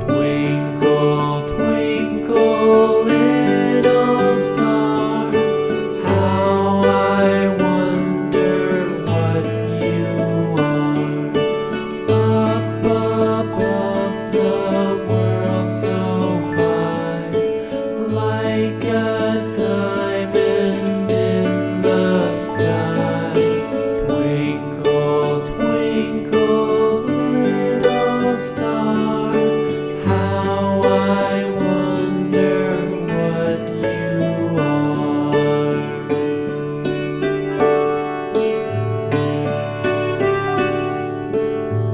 Twinkle, twinkle, little star, how I wonder what you are. Up above the world so high, like a diamond in the sky. Twinkle, twinkle, little star, how I wonder what you are.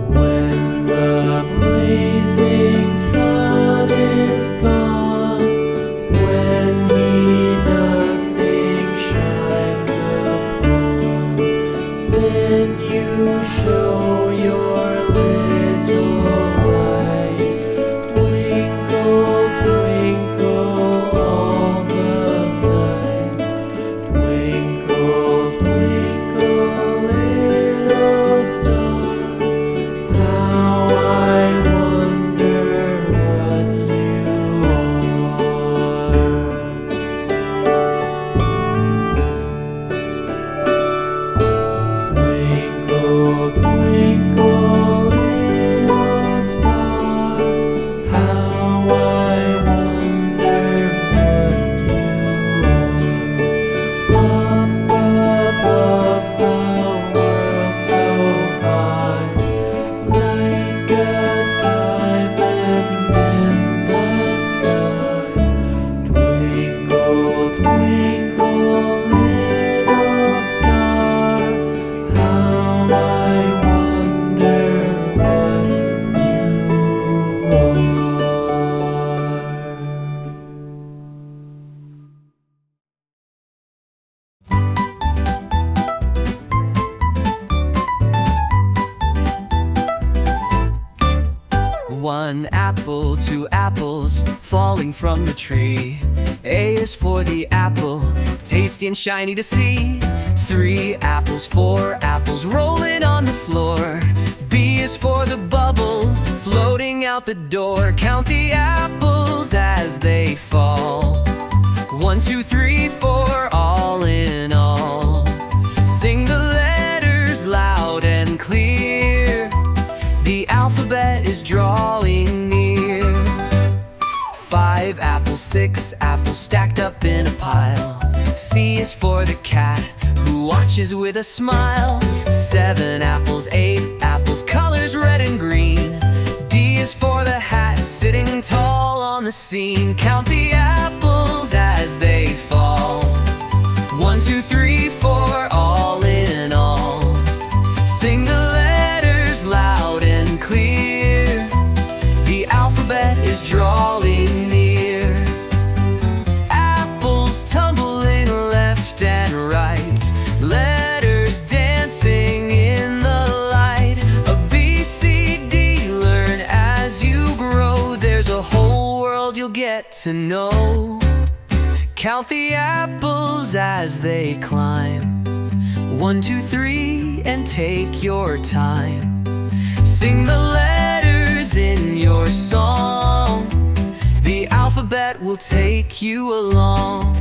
When the blazing sun is gone, when he nothing shines upon, then you show your little light. Twinkle, twinkle all the night. Twinkle, twinkle, little star, how I wonder what you are. Twinkle, twinkle, little star, how I wonder what you are. Up above the world so high, like a diamond in the sky. Twinkle, twinkle, little star, how I wonder what you are. One apple, two apples falling from the tree. A is for the apple, tasty and shiny to see. Three apples, four apples rolling on the floor. B is for the bubble floating out the door. Count the apples as they fall. 1, 2, 3, 4, all in all. Sing the letters loud and clear. The alphabet is drawing near. 5 apples, 6 apples stacked up in a pile. C is for the cat who watches with a smile. 7 apples, 8 apples, colors red and green. D is for the hat sitting tall on the scene. Count the apples as they fall. 1, 2, 3, 4, all in all. Sing the letters loud and clear. The alphabet is drawing near. Apples tumbling left and right, letters dancing in the light. A B, C, D, learn as you grow. There's a whole world you'll get to know. Count the apples as they climb. 1, 2, 3, and take your time. Sing the letters in your song. The alphabet will take you along.